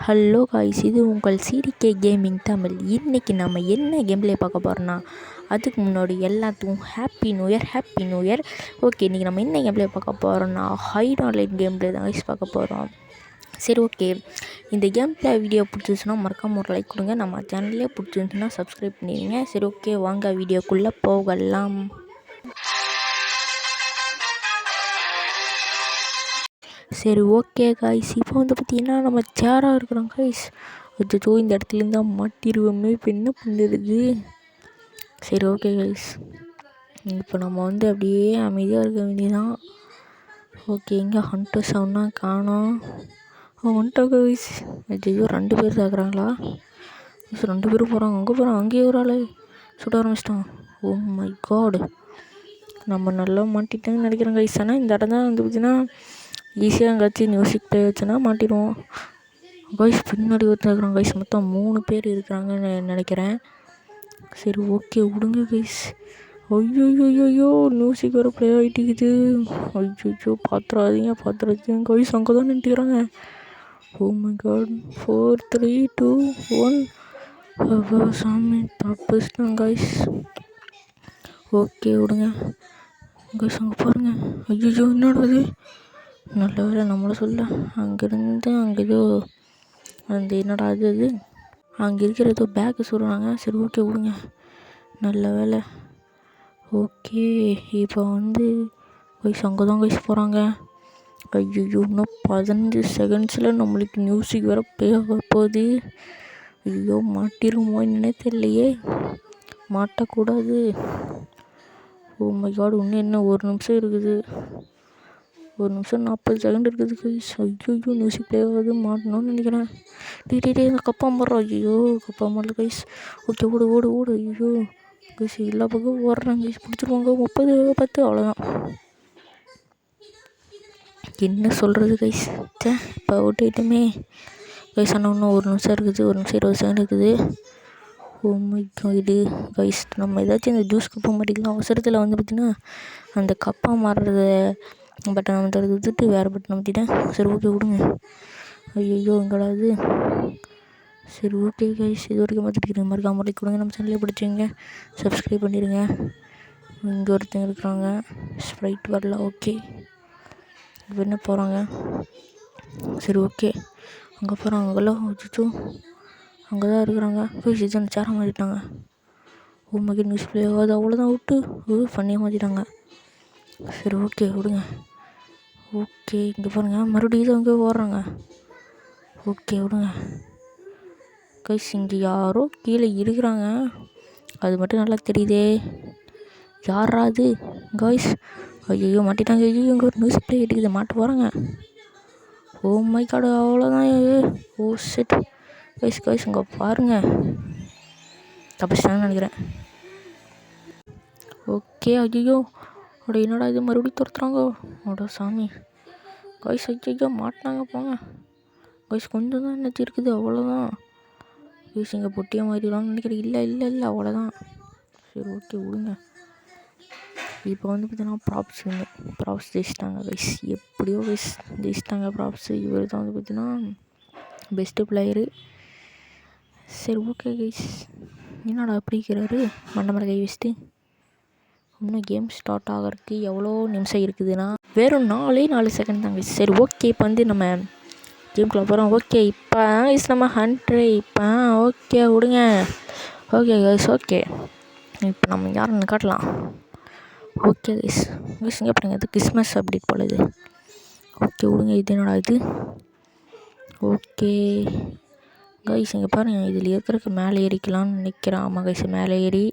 Hello guys, இது உங்கள் CDK gaming Tamil. இன்றைக்கி நம்ம என்ன கேம் ப்ளே பார்க்க போகிறோன்னா, அதுக்கு முன்னாடி எல்லாத்துக்கும் ஹாப்பி நியூ இயர். ஓகே, இன்றைக்கி நம்ம என்ன கேம் ப்ளே பார்க்க போகிறோன்னா, ஹைட் ஆன்லைன் கேம் ப்ளே தான் காய்ஸ் பார்க்க போகிறோம். சரி, ஓகே, இந்த கேம் ப்ளே வீடியோ பிடிச்சிச்சுன்னா மறக்காம ஒரு லைக் கொடுங்க. நம்ம சேனல்லே பிடிச்சிருந்துச்சுன்னா சப்ஸ்கிரைப் பண்ணிடுங்க. சரி, ஓகே, வாங்க வீடியோக்குள்ளே போகலாம். சரி, ஓகே காய்ஸ், இப்போ வந்து பார்த்திங்கன்னா நம்ம சேராக இருக்கிறோம் காய்ஸ். அச்சோ, இந்த இடத்துலேருந்து தான் மாட்டிடுவோமே, இப்போ என்ன பண்ணுறது? சரி, ஓகே காய்ஸ், இப்போ நம்ம வந்து அப்படியே அமைதியாக இருக்க வேண்டியதான். ஓகே, எங்கே ஹண்டர்ஸ் அவனா காணோம். வந்துட்டா காய்ஸ். அச்சோ, 2 பேர் தாக்குறாங்களா? 2 பேரும் போகிறாங்க. அங்கே போகிறான், அங்கேயே ஒரு ஆள் சுட ஆரம்பிச்சிட்டான். ஓ மை காட், நம்ம நல்லா மாட்டிட்டேன்னு நினைக்கிறேன் காய்ஸ். ஆனால் இந்த இடம் தான் வந்து பார்த்திங்கன்னா ஈஸியாக எங்காச்சும் மியூசிக் ப்ளே வச்சுன்னா மாட்டிடுவோம் கைஸ். பின்னாடி ஒருத்தருக்குறாங்க கைஸ். மொத்தம் 3 பேர் இருக்கிறாங்கன்னு நினைக்கிறேன். சரி, ஓகே, விடுங்க கைஸ். ஐயோ, மியூசிக் வேறு ப்ளே ஆகிட்டுக்குது. ஐயோ, பார்த்துறாதீங்க கைஸ். அங்கே தான் நின்றுக்கிறாங்க. ஓ மை காட். 4 3 2 1 சாமி தப்பிச்சிட்டேன் கைஸ். ஓகே, விடுங்க கைஸ். அங்கே பாருங்கள். ஐயோ, என்னடா அது? நல்ல வேலை நம்மளை சொல்ல. அங்கேருந்து அங்கே ஏதோ அந்த என்னடா அது அங்கே இருக்கிற ஏதோ பேக்கு சொல்கிறாங்க. சரி, ஓகே, விடுங்க. நல்ல வேலை. ஓகே, இப்போ வந்து கைஸ் அங்கே தான் கைஸ் போகிறாங்க. ஐயோ, இன்னும் 15 செகண்ட்ஸில் நம்மளுக்கு மியூசிக் வேறு ப்ளே ஆக போகுது. ஐயோ, மாட்டிருமோ என்னன்னே தெரியலையே. மாட்டக்கூடாது. ஓ மை காட், இன்னும் என்ன 1 நிமிஷம் இருக்குது. 1 நிமிஷம் 40 செகண்ட் இருக்குது கைஸ். ஐயோ, மியூசிக் ப்ளே ஆகுது. மாட்டணும்னு நினைக்கிறேன். டே இந்த கப்பா மாறுறோம். ஐயோ, கப்பா மாறல கைஸ். ஓகே, ஓடு. ஐயோ கைஸ், எல்லா பக்கம் ஓடுறாங்க கைஸ். பிடிச்சிருவாங்க. 30 10 அவ்வளோதான். என்ன சொல்கிறது கைஸ்? இப்போ அவுட் ஆகிட்டோமே கைஸ். ஆனால் இன்னும் 1 நிமிஷம் இருக்குது. 1 நிமிஷம் 20 செகண்ட் இருக்குது. ஓ மை காட் கைஸ், நம்ம ஏதாச்சும் இந்த ஜூஸ் கப்பா மாட்டிக்கலாம். அவசரத்தில் வந்து பார்த்திங்கன்னா அந்த கப்பா மாறுறத பட்டன் நம்ம விட்டுட்டு வேறு பட்டன் மாட்டிட்டேன். சரி, ஓகே, விடுங்க. ஐயோ, எங்கடா இது? சரி, ஓகே கைஸ், இது வரைக்கும் பார்த்துட்டு மறக்காம லைக் கொடுங்க. நம்ம சேனலே பிடிச்சிங்க சப்ஸ்கிரைப் பண்ணிடுங்க. இங்கே ஒருத்தங்க இருக்கிறாங்க. ஸ்ப்ரைட் வரல. ஓகே, இப்போ என்ன போகிறாங்க? சரி, ஓகே, அங்கே போகிறாங்க. அங்கெல்லாம் வச்சுச்சோ அங்கே தான் இருக்கிறாங்க. போய் சீசன் சேர மாட்டிட்டாங்க. Oh my god, news play ஆகாது. அவ்வளோதான் அவுட்டு. பண்ணியே மாற்றிட்டாங்க. சரி, ஓகே, விடுங்க. ஓகே, இங்கே பாருங்கள், மறுபடியும் அங்கே ஓடுறாங்க. ஓகே, விடுங்க கைஸ். இங்கே யாரோ கீழே இருக்கிறாங்க, அது மட்டும் நல்லா தெரியுதே. யாராது கைஸ்? ஐயோ, மாட்டிட்டாங்க. ஐயோ, இங்கே ஒரு நியூஸ் ப்ளே இருக்குது. மாட்ட போகிறாங்க. ஓ மை காட், அவ்வளோதான். ஓ ஷிட் கைஸ், இங்கே பாருங்கள். தப்பிச்சிட்டாங்கன்னு நினைக்கிறேன். ஓகே, ஐயோ, அட என்னடா இது? மறுபடியும் துரத்துறாங்க. அட சாமி கைஸ். ஐயோ, மாட்டினாங்க. போங்க கைஸ், கொஞ்சம் தான் என்னச்சு இருக்குது. அவ்வளோதான் கைஸ். இங்கே பொட்டியாக மாறிடுவாங்கன்னு நினைக்கிறேன். இல்லை, அவ்வளோதான். சரி, ஓகே, விடுங்க. இப்போ வந்து பார்த்தீங்கன்னா ப்ராப்ஸ் ஜெயிச்சிட்டாங்க கைஸ். எப்படியோ கைஸ் ஜெயிச்சிட்டாங்க ப்ராப்ஸ். இவர் தான் வந்து பார்த்தீங்கன்னா பெஸ்ட்டு பிளேயரு. சரி, ஓகே கைஸ். என்னடா அப்படி இருக்கிறாரு? மண்டை கை வச்சுட்டு. இன்னும் கேம் ஸ்டார்ட் ஆகிறதுக்கு எவ்வளோ நிமிஷம் இருக்குதுன்னா வெறும் 4 செகண்ட் தாங்க. சரி, ஓகே, இப்போ வந்து நம்ம கேம்குள்ளே போகிறோம். ஓகே, இப்போ கைஸ் நம்ம ஹண்ட்ரு. இப்போ ஓகே, விடுங்க. ஓகே கைஸ், ஓகே, இப்போ நம்ம யாருன்னு காட்டலாம். ஓகே கைஸ், இங்கே பாருங்க, இது கிறிஸ்மஸ் அப்டேட் போல இது. ஓகே, விடுங்க. இது என்னடா இது? ஓகே கைஸ், இங்கே பாருங்கள், இதில் இருக்கிறதுக்கு மேலே ஏறிக்கலாம்னு நினைக்கிறேன். ஆமாம் கைஸ், மேலே ஏறி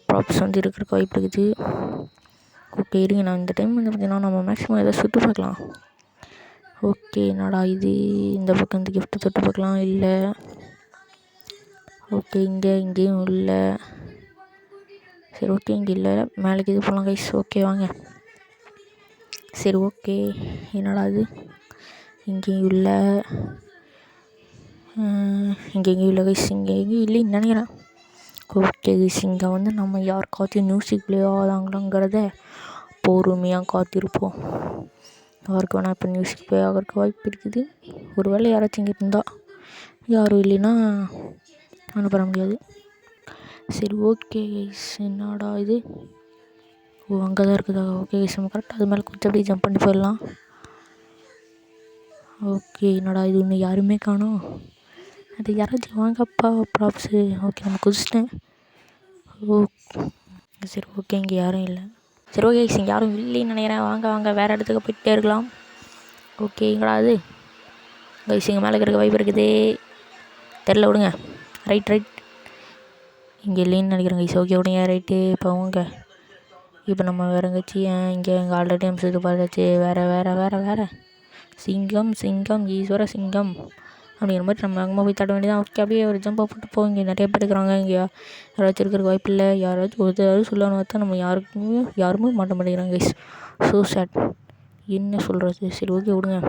ப்ராப்ஸ் வந்து இருக்கிறதுக்கு வாய்ப்பு இருக்குது. ஓகே, இருங்க, நான் இந்த டைம் வந்து பார்த்திங்கன்னா நம்ம மேக்ஸிமம் எதாவது சுட்டு பார்க்கலாம். ஓகே, என்னடா இது? இந்த பக்கம் இந்த கிஃப்ட்டு தொட்டு பார்க்கலாம். இல்லை. ஓகே, இங்கேயும் இல்லை. சரி, ஓகே, இங்கே இல்லை. மேலேக்கு இது போகலாம் கைஸ். ஓகே, வாங்க. சரி, ஓகே, என்னடா இது? இங்கேயும் இல்லை. இங்கேயும் இல்லை கைஸ். இங்கேயும் இல்லைன்னு நினைக்கிறேன். ஓகே கைஸ், இங்கே வந்து நம்ம யாருக்காச்சும் மியூசிக் ப்ளே ஆகுதாங்களாங்கிறத பொறுமையாக காத்திருப்போம். யாருக்கு வேணால் இப்போ மியூசிக் ப்ளே ஆகிறதுக்கு வாய்ப்பு இருக்குது. ஒரு வேளை யாராச்சும் இங்கே இருந்தால் யாரும் இல்லைன்னா ஒன்றும் பண்ண முடியாது. சரி ஓகே கைஸ், என்னடா இது? ஓ அங்கே தான் இருக்குதா? ஓகே கைஸ், நம்ம கரெக்டாக அது மேலே கொஞ்சம் அப்படியே ஜம்ப் பண்ணி போயிடலாம். ஓகே, என்னடா இது இன்னும் யாருமே காணோம். அது யாராச்சும் வாங்கப்பா ப்ராப்ஸு. ஓகே, நம்ம குதிச்சிட்டேன். ஓ சரி ஓகே, இங்கே யாரும் இல்லை. சரி ஓகே கைஸ், இங்கே யாரும் இல்லைன்னு நினைக்கிறேன். வாங்க வேறு இடத்துக்கு போயிட்டே இருக்கலாம். ஓகேங்களா அது கைஸ், இங்கே மேலே இருக்க வாய்ப்பு இருக்குது. தெரில, விடுங்க. ரைட் இங்கே இல்லைன்னு நினைக்கிறேன் கைஸ். ஓகே விடுங்க, ரைட்டு. இப்போ நம்ம வேறு எங்கேயாச்சும் இங்கே ஆல்ரெடி நம்ம இது பார்த்தாச்சு. வேறு சிங்கம் ஈஸ்வர சிங்கம் அப்படிங்கிற மாதிரி நம்ம அங்கே போய் தட வேண்டியதான். ஓகே, அப்படியே ஒரு ஜம்பாக போட்டு போவோம். இங்கே நிறைய பேர் இருக்கிறாங்க. இங்கே யாராச்சும் இருக்கிறதுக்கு வாய்ப்பு இல்லை. யாராச்சும் ஒருத்தராவது சொல்லணும் பார்த்தா நம்ம யாருமே மாட்ட மாட்டேங்கிறாங்க கைஸ். ஸோ சேட், என்ன சொல்கிறது? சரி ஓகே விடுங்க.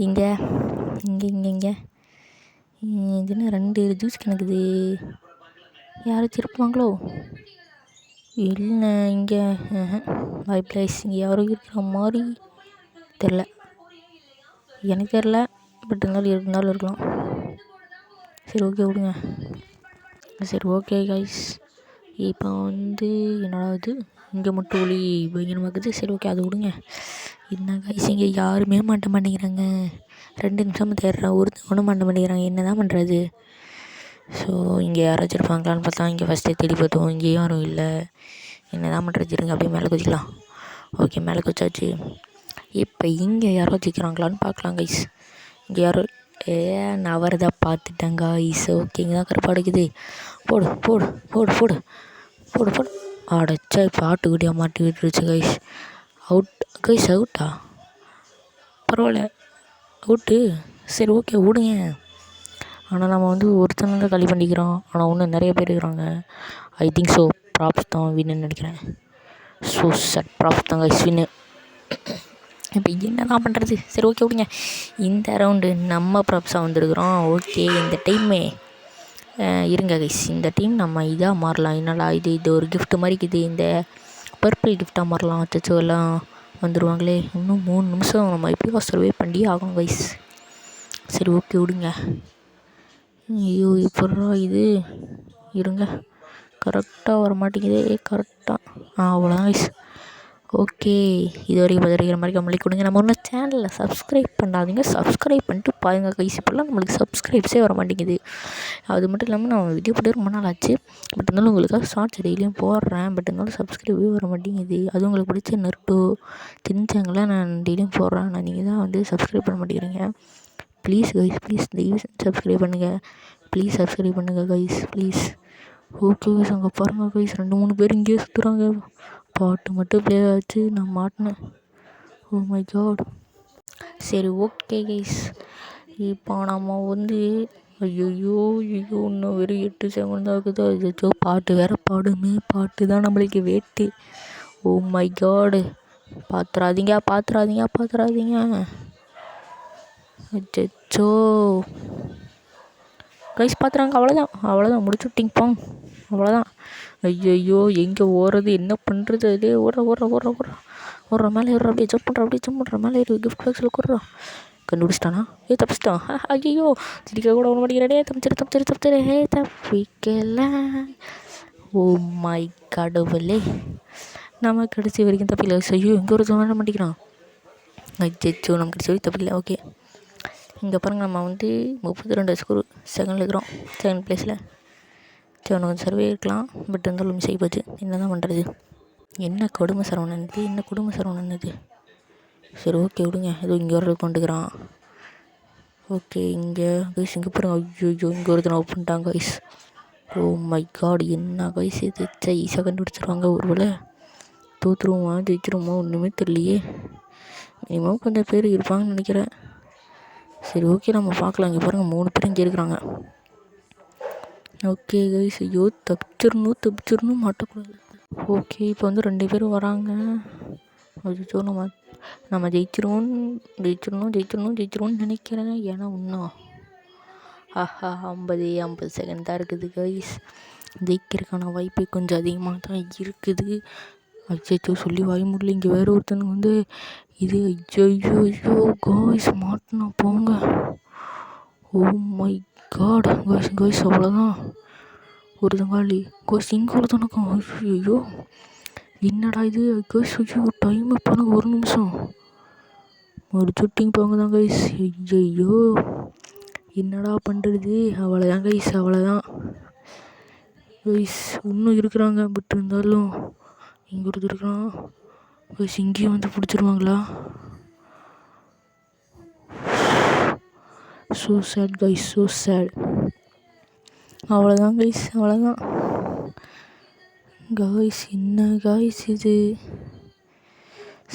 இங்கே இதுன்னு 2 ஜூஸ் கிடக்குது. யாராச்சும் இருப்பாங்களோ? இல்லை, இங்கே வாய்ப்பில்லை. இங்கே யாரும் இருக்கிற மாதிரி தெரில, எனக்கு தெரில. பட் இருந்தாலும் இருக்கலாம். சரி ஓகே விடுங்க. சரி ஓகே கைஸ், இப்போ என்னடா இது இங்கே மட்டும் ஒளி பயங்கரமாக்குது. சரி ஓகே, அது விடுங்க. என்ன கைஸ், இங்கே யாருமே மாட்ட மாட்டேங்கிறாங்க. 2 நிமிஷம் தேடுறேன், ஒருத்தவனும் மாட்ட மாட்டேங்கிறாங்க. என்ன தான் பண்ணுறது? ஸோ இங்கே யாராச்சும் இருப்பாங்களான்னு பார்த்தா இங்கே ஃபஸ்ட்டே தேடி பார்த்தோம், இங்கே யாரும் இல்லை. என்ன தான் பண்ணுறது? இருங்க, அப்படியே மேலே குதிக்கலாம். ஓகே, மேலே குதிச்சாச்சு. இப்போ இங்கே யாராச்சும் வச்சுக்கிறாங்களான்னு பார்க்கலாம் கைஸ். இங்கே யாரும் நவரதா பார்த்துட்டேன் கைஸ். ஓகே, இங்கே தான் கருப்பாக அடிக்குது. போடு அடைச்சா. இப்போ ஆட்டுக்குட்டியாக மாட்டி விட்டுருச்சு கைஸ். அவுட்டா? பரவாயில்ல, அவுட்டு. சரி ஓகே விடுங்க. ஆனால் நம்ம ஒருத்தனால களி பண்ணிக்கிறோம். ஆனால் இன்னும் நிறைய பேர் இருக்கிறாங்க. ஐ திங்க் ஸோ ப்ராப்ஸ் தான் வின்னு நினைக்கிறேன். ஸோ சட் ப்ராப்ஸ் தான் கைஸ் வின்னு. இப்போ என்ன தான் பண்ணுறது? சரி ஓகே விடுங்க. இந்த ரவுண்டு நம்ம ப்ராப்ஸாக வந்துருக்குறோம். ஓகே, இந்த டைமே இருங்க கைஸ், இந்த டைம் நம்ம இதாக மாறலாம். என்னடா இது ஒரு கிஃப்ட் மாதிரி இருக்குது. இந்த பர்பிள் கிஃப்டாக மாறலாம். அச்சோ, எல்லாம் வந்துடுவாங்களே. இன்னும் 3 நிமிஷம் நம்ம எப்படியோ சர்வே பண்ணி ஆகும் கைஸ். சரி ஓகே விடுங்க. ஐயோ, இப்போடா இது இருங்க, கரெக்டாக வர மாட்டேங்குதே. அவ்வளோதான் கைஸ். ஓகே, இது வரைக்கும் பதிரிக்கிற மாதிரி கம்ப்ளீட் கொடுங்க. நம்ம ஒன்றும் சேனலில் சப்ஸ்கிரைப் பண்ணாதீங்க, சப்ஸ்கிரைப் பண்ணிட்டு பாருங்கள் கைஸ். இப்போல்லாம் நம்மளுக்கு சப்ஸ்கிரைப்ஸே வர மாட்டேங்குது. அது மட்டும் இல்லாமல் நான் வீடியோ போட்டு ரொம்ப நாள் ஆச்சு. பட் இருந்தாலும் உங்களுக்காக ஷார்ட்ஸ் டெய்லியும் போடுறேன். பட் இருந்தாலும் சப்ஸ்கிரைபே வர மாட்டேங்குது. அது உங்களுக்கு பிடிச்ச நருட்டோ தெரிஞ்சவங்களாம் நான் டெய்லியும் போடுறேன். ஆனால் நீங்கள் தான் சப்ஸ்கிரைப் பண்ண மாட்டேங்கிறீங்க. ப்ளீஸ் கைஸ், ப்ளீஸ் சப்ஸ்கிரைப் பண்ணுங்கள். Guys, please. ஓகே கைஸ், அங்கே பாருங்கள் கைஸ், 2-3 பேர் இங்கேயே சுற்றுறாங்க. பாட்டு மட்டும் ப்ளே ஆச்சு, நான் மாட்டினேன். Oh my god. சரி ஓகே கைஸ், இப்போ நம்ம ஐயோ இன்னும் வெறும் 8 செகண்ட் தான் இருக்குது. அச்சோ, பாட்டு வேறு பாட்டு தான் நம்மளுக்கு வேட்டு. Oh my god. பார்த்துறாதீங்க. அச்சோ கைஸ், பார்த்துறாங்க. அவ்வளோதான் முடிச்சு விட்டிங்க போங்க. அவ்வளோதான். ஐயோ, எங்கே ஓடுறது, என்ன பண்ணுறது? அதே ஓடுற மேலே ஏறுற, அப்படியே ஜம்ப் பண்ணுற மேலே ஏறி கிஃப்ட் பாக்ஸில் கொடுறோம். கண்டுபிடிச்சிட்டானா? தப்பிச்சிட்டான். ஐயோ, சிரிக்க கூட ஒன்று மாட்டேங்கிறானே. தப்பிச்சிரு. தப்பிக்கல. ஓ மை கடவுளே, நம்ம கடைசி வரைக்கும் தப்பில்லை. ஐயோ, எங்கே ஒரு சொல்ல மாட்டேங்கிறான். அச்சோ, நம்ம கடைசி வரைக்கும் தப்பில்லை. ஓகே, இங்கே பாருங்கள், நம்ம 32 ஸ்கோர் செகண்டில் இருக்கிறோம், செகண்ட் ப்ளேஸில். சரி, உனக்கு சர்வே இருக்கலாம். பட் இருந்தாலும் மிஸ் ஆகி போச்சு. என்ன தான் பண்ணுறது? என்ன கொடுமை சரவணன் இது. சரி ஓகே விடுங்க. ஏதோ இங்கே ஒரு கொண்டுக்கிறான். ஓகே, இங்கே கைஸ், இங்கே பாருங்க. ஐயோ, இங்கே ஒருத்தனை ஓப்பன் பண்ணிட்டாங்க கைஸ். ஓ மை காட், என்ன கைஸ் இது? ஈஸியாக கண்டுபிடிச்சிருவாங்க. ஒரு வேளை தோற்றுருவோமா ஜெயிச்சிருவோமா ஒன்றுமே தெரியலையே. மினிமம் கொஞ்சம் பேர் இருப்பாங்கன்னு நினைக்கிறேன். சரி ஓகே, நம்ம பார்க்கலாம். இங்கே பாருங்கள், 3 பேர் இங்கே இருக்கிறாங்க. ஓகே கைஸ், ஐயோ, தப்பிச்சிடணும் மாட்டக்கூடாது. ஓகே, இப்போ 2 பேர் வராங்க. ஐயோ, நம்ம ஜெயிச்சிருவோம்னு நினைக்கிறேன். ஏன்னா இன்னும் 50 செகண்ட் தான் இருக்குது கைஸ். ஜெயிக்கிறதுக்கான வாய்ப்பு கொஞ்சம் அதிகமாக தான் இருக்குது. அச்சோ, சொல்லி வாய் முடியல. இங்கே வேறு ஒருத்தனுக்கு இது ஐயோ கைஸ், மாட்டினா போங்க. ஓ மை காட் கைஸ் அவ்வளோதான். ஒரு தங்காளி கைஸ் இங்கே ஒருத்தனுக்கும். ஐயோ என்னடா இது கைஸ். ஐயோ டைம் இப்போ 1 நிமிஷம். ஒரு ஷூட்டிங் போங்க தான் கைஸ். ஐயோ என்னடா பண்ணுறது. அவ்வளோதான் கைஸ், அவ்வளோதான் கைஸ். இன்னும் இருக்கிறாங்க, பட் இருந்தாலும் இங்கே ஒருத்தர் இருக்கிறான் கைஸ். இங்கேயும் வந்து பிடிச்சிருவாங்களா? So sad guys, so sad. அவ்வளோதான் கைஸ், அவ்வளோதான் கைஸ். என்ன கைஸ் இது?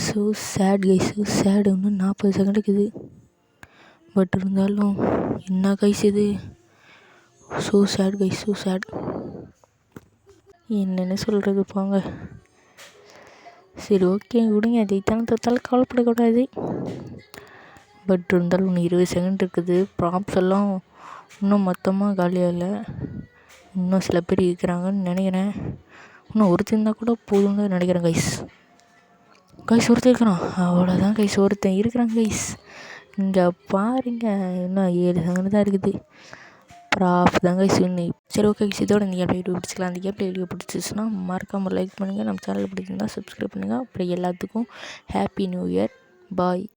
So sad guys, so sad. இன்னும் 40 செகண்ட் இருக்குது, பட் இருந்தாலும் என்ன கைஸ் இது? So sad guys, so sad. என்னென்னு சொல்கிறது போங்க. சரி ஓகே விடுங்க, ஜெயித்தாலும் தோத்தாலும் கவலைப்படக்கூடாது. பட் இருந்தாலும் இன்னும் 20 செகண்ட் இருக்குது. ப்ராப்ஸ் எல்லாம் இன்னும் மொத்தமாக காலியாகலை. இன்னும் சில பேர் இருக்கிறாங்கன்னு நினைக்கிறேன். இன்னும் ஒருத்தர் இருந்தால் கூட போதும்னு நினைக்கிறேன் கைஸ். ஒருத்தர் இருக்கிறான். அவ்வளோதான் கைஸ், ஒருத்தன் இருக்கிறான் கைஸ். இங்கே பாருங்க, இன்னும் 7 செகண்ட் தான் இருக்குது. ப்ராப் தான் கைஸ் இன்னும். சரி ஓகே கைஸ், இதோட இந்த கேப்ல வீடியோ பிடிச்சிக்கலாம். அந்த கேப்ல வீடியோ பிடிச்சிச்சுன்னா மறக்காமல் லைக் பண்ணுங்கள். நம்ம சேனல் பிடிச்சிருந்தா சப்ஸ்கிரைப் பண்ணுங்கள். அப்புறம் எல்லாத்துக்கும் ஹாப்பி நியூ இயர். பாய்.